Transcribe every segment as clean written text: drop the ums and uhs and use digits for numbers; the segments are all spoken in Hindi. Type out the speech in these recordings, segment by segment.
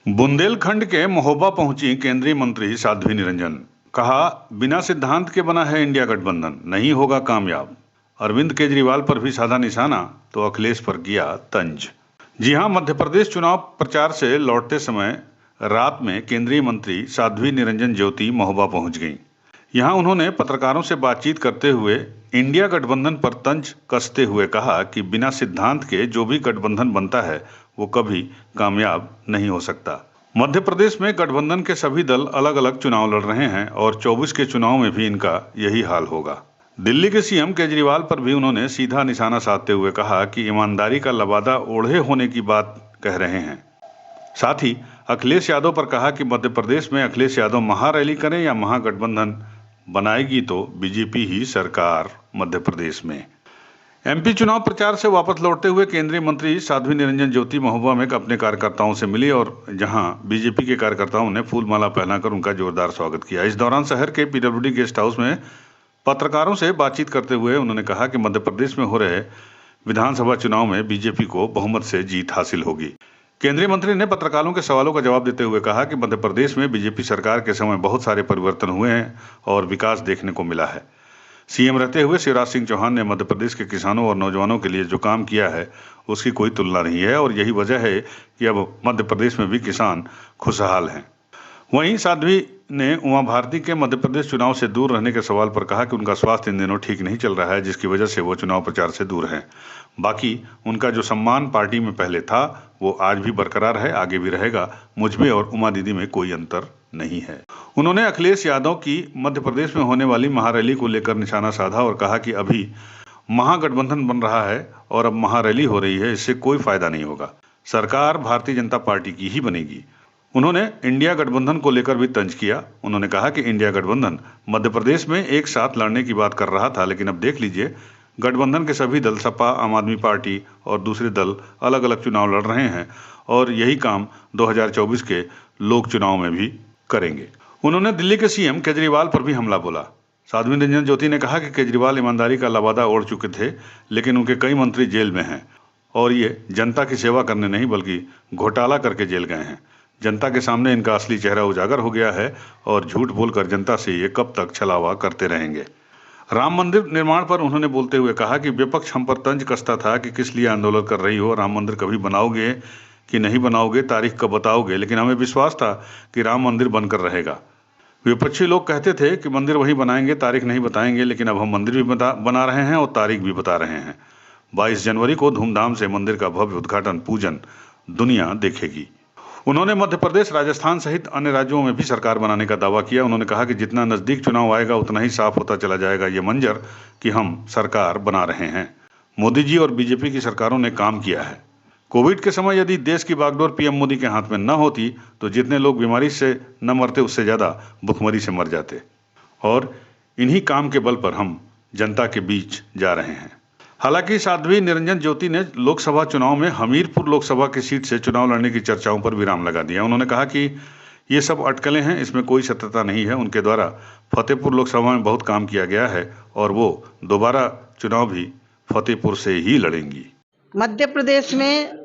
बुंदेलखंड के महोबा पहुंची केंद्रीय मंत्री साध्वी निरंजन। कहा, बिना सिद्धांत के बना है इंडिया गठबंधन, नहीं होगा कामयाब। अरविंद केजरीवाल पर भी साधा निशाना तो अखिलेश पर किया तंज। जी हां, मध्य प्रदेश चुनाव प्रचार से लौटते समय रात में केंद्रीय मंत्री साध्वी निरंजन ज्योति महोबा पहुंच गईं। यहां उन्होंने पत्रकारों से बातचीत करते हुए इंडिया गठबंधन पर तंज कसते हुए कहा कि बिना सिद्धांत के जो भी गठबंधन बनता है वो कभी कामयाब नहीं हो सकता। मध्य प्रदेश में गठबंधन के सभी दल अलग अलग चुनाव लड़ रहे हैं और 24 के चुनाव में भी इनका यही हाल होगा। दिल्ली के सीएम केजरीवाल पर भी उन्होंने सीधा निशाना साधते हुए कहा कि ईमानदारी का लबादा ओढ़े होने की बात कह रहे हैं। साथ ही अखिलेश यादव पर कहा कि मध्य प्रदेश में अखिलेश यादव महारैली करें या महागठबंधन बनाएगी तो बीजेपी ही सरकार मध्य प्रदेश में। एमपी चुनाव प्रचार से वापस लौटते हुए केंद्रीय मंत्री साध्वी निरंजन ज्योति महोबा में अपने कार्यकर्ताओं से मिली और जहां बीजेपी के कार्यकर्ताओं ने फूलमाला पहनाकर उनका जोरदार स्वागत किया। इस दौरान शहर के पीडब्ल्यूडी गेस्ट हाउस में पत्रकारों से बातचीत करते हुए उन्होंने कहा कि मध्य प्रदेश में हो रहे विधानसभा चुनाव में बीजेपी को बहुमत से जीत हासिल होगी। केंद्रीय मंत्री ने पत्रकारों के सवालों का जवाब देते हुए कहा कि मध्य प्रदेश में बीजेपी सरकार के समय बहुत सारे परिवर्तन हुए हैं और विकास देखने को मिला है। सीएम रहते हुए शिवराज सिंह चौहान ने मध्य प्रदेश के किसानों और नौजवानों के लिए जो काम किया है उसकी कोई तुलना नहीं है और यही वजह है कि अब मध्य प्रदेश में भी किसान खुशहाल हैं। वहीं साध्वी ने उमा भारती के मध्य प्रदेश चुनाव से दूर रहने के सवाल पर कहा कि उनका स्वास्थ्य इन दिनों ठीक नहीं चल रहा है, जिसकी वजह से वो चुनाव प्रचार से दूर हैं। बाकी उनका जो सम्मान पार्टी में पहले था वो आज भी बरकरार है, आगे भी रहेगा। मुझमें और उमा दीदी में कोई अंतर नहीं है। उन्होंने अखिलेश यादव की मध्य प्रदेश में होने वाली महारैली को लेकर निशाना साधा और कहा कि अभी महागठबंधन बन रहा है और अब महारैली हो रही है, इससे कोई फायदा नहीं होगा। सरकार भारतीय जनता पार्टी की ही बनेगी। उन्होंने इंडिया गठबंधन को लेकर भी तंज किया। उन्होंने कहा कि इंडिया गठबंधन मध्य प्रदेश में एक साथ लड़ने की बात कर रहा था, लेकिन अब देख लीजिए गठबंधन के सभी दल, सपा, आम आदमी पार्टी और दूसरे दल अलग अलग चुनाव लड़ रहे हैं और यही काम 2024 के लोक चुनाव में भी करेंगे। उन्होंने दिल्ली के सीएम केजरीवाल पर भी हमला बोला। साध्वी निरंजन ज्योति ने कहा कि केजरीवाल ईमानदारी का लबादा ओढ़ चुके थे, लेकिन उनके कई मंत्री जेल में हैं और ये जनता की सेवा करने नहीं बल्कि घोटाला करके जेल गए हैं। जनता के सामने इनका असली चेहरा उजागर हो गया है और झूठ बोलकर जनता से ये कब तक छलावा करते रहेंगे। राम मंदिर निर्माण पर उन्होंने बोलते हुए कहा कि विपक्ष हम पर तंज कसता था कि किस लिए आंदोलन कर रही हो, राम मंदिर कभी बनाओगे कि नहीं बनाओगे, तारीख कब बताओगे, लेकिन हमें विश्वास था कि राम मंदिर बनकर रहेगा। विपक्षी लोग कहते थे कि मंदिर वही बनाएंगे, तारीख नहीं बताएंगे, लेकिन अब हम मंदिर भी बना रहे हैं और तारीख भी बता रहे हैं। 22 जनवरी को धूमधाम से मंदिर का भव्य उद्घाटन पूजन दुनिया देखेगी। उन्होंने मध्य प्रदेश, राजस्थान सहित अन्य राज्यों में भी सरकार बनाने का दावा किया। उन्होंने कहा कि जितना नजदीक चुनाव आएगा उतना ही साफ होता चला जाएगा ये मंजर कि हम सरकार बना रहे हैं। मोदी जी और बीजेपी की सरकारों ने काम किया है। कोविड के समय यदि देश की बागडोर पीएम मोदी के हाथ में न होती तो जितने लोग बीमारी से न मरते उससे ज्यादा भुखमरी से मर जाते और इन्हीं काम के बल पर हम जनता के बीच जा रहे हैं। हालांकि साध्वी निरंजन ज्योति ने लोकसभा चुनाव में हमीरपुर लोकसभा की सीट से चुनाव लड़ने की चर्चाओं पर विराम लगा दिया। उन्होंने कहा कि ये सब अटकलें हैं, इसमें कोई सत्यता नहीं है। उनके द्वारा फतेहपुर लोकसभा में बहुत काम किया गया है और वो दोबारा चुनाव भी फतेहपुर से ही लड़ेंगी। मध्य प्रदेश में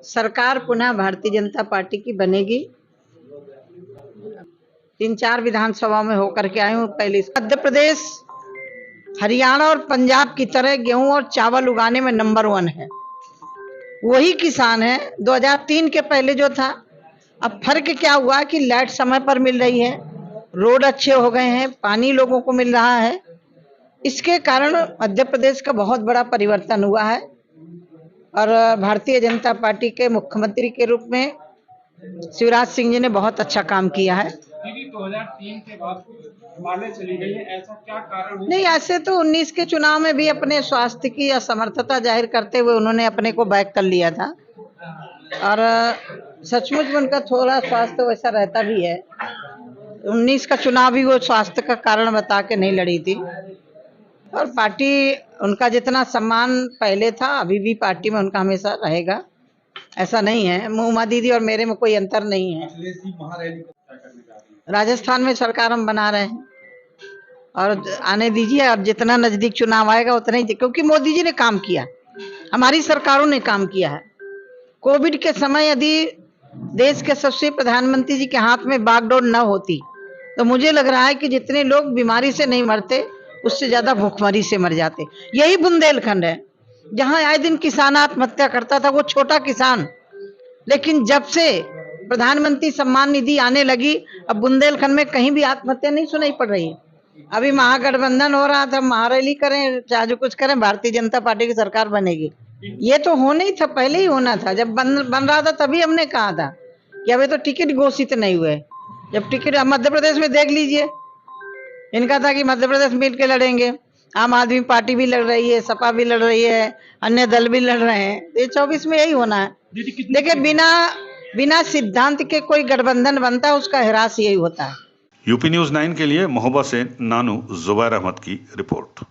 सरकार पुनः भारतीय जनता पार्टी की बनेगी। 3-4 विधानसभा में होकर के आए हूँ। पहले मध्य प्रदेश हरियाणा और पंजाब की तरह गेहूं और चावल उगाने में नंबर 1 है। वही किसान है 2003 के पहले जो था। अब फर्क क्या हुआ कि लाइट समय पर मिल रही है, रोड अच्छे हो गए हैं, पानी लोगों को मिल रहा है। इसके कारण मध्य प्रदेश का बहुत बड़ा परिवर्तन हुआ है और भारतीय जनता पार्टी के मुख्यमंत्री के रूप में शिवराज सिंह जी ने बहुत अच्छा काम किया है। 2003 के बाद माने चली गई है, ऐसा क्या कारण है? नहीं, ऐसे तो 19 के चुनाव में भी अपने स्वास्थ्य की असमर्थता जाहिर करते हुए उन्होंने अपने को बैक कर लिया था और सचमुच में उनका थोड़ा स्वास्थ्य वैसा रहता भी है। 19 का चुनाव भी वो स्वास्थ्य का कारण बता के नहीं लड़ी थी और पार्टी उनका जितना सम्मान पहले था अभी भी पार्टी में उनका हमेशा रहेगा। ऐसा नहीं है, उमा दीदी और मेरे में कोई अंतर नहीं है। राजस्थान में सरकार हम बना रहे हैं और आने दीजिए, अब जितना नजदीक चुनाव आएगा उतना ही, क्योंकि मोदी जी ने काम किया, हमारी सरकारों ने काम किया है। कोविड के समय यदि देश के यशस्वी प्रधानमंत्री जी के हाथ में बागडोर न होती तो मुझे लग रहा है कि जितने लोग बीमारी से नहीं मरते उससे ज्यादा भूखमरी से मर जाते। यही बुंदेलखंड है जहां आए दिन किसान आत्महत्या करता था, वो छोटा किसान। लेकिन जब से प्रधानमंत्री सम्मान निधि आने लगी, अब बुंदेलखंड में कहीं भी आत्महत्या नहीं सुनाई पड़ रही है। अभी महागठबंधन हो रहा था, महारैली करें चाहे जो कुछ करें, भारतीय जनता पार्टी की सरकार बनेगी। ये तो होना ही था, पहले ही होना था। जब बन रहा था तभी हमने कहा था कि अभी तो टिकट घोषित नहीं हुए। जब टिकट, मध्य प्रदेश में देख लीजिए, इनका था कि मध्य प्रदेश मिल के लड़ेंगे, आम आदमी पार्टी भी लड़ रही है, सपा भी लड़ रही है, अन्य दल भी लड़ रहे हैं। ये 24 में यही होना है। देखिए, बिना सिद्धांत के कोई गठबंधन बनता है, उसका ह्रास यही होता है। यूपी न्यूज़ 9 के लिए महोबा से नानू जुबैर अहमद की रिपोर्ट।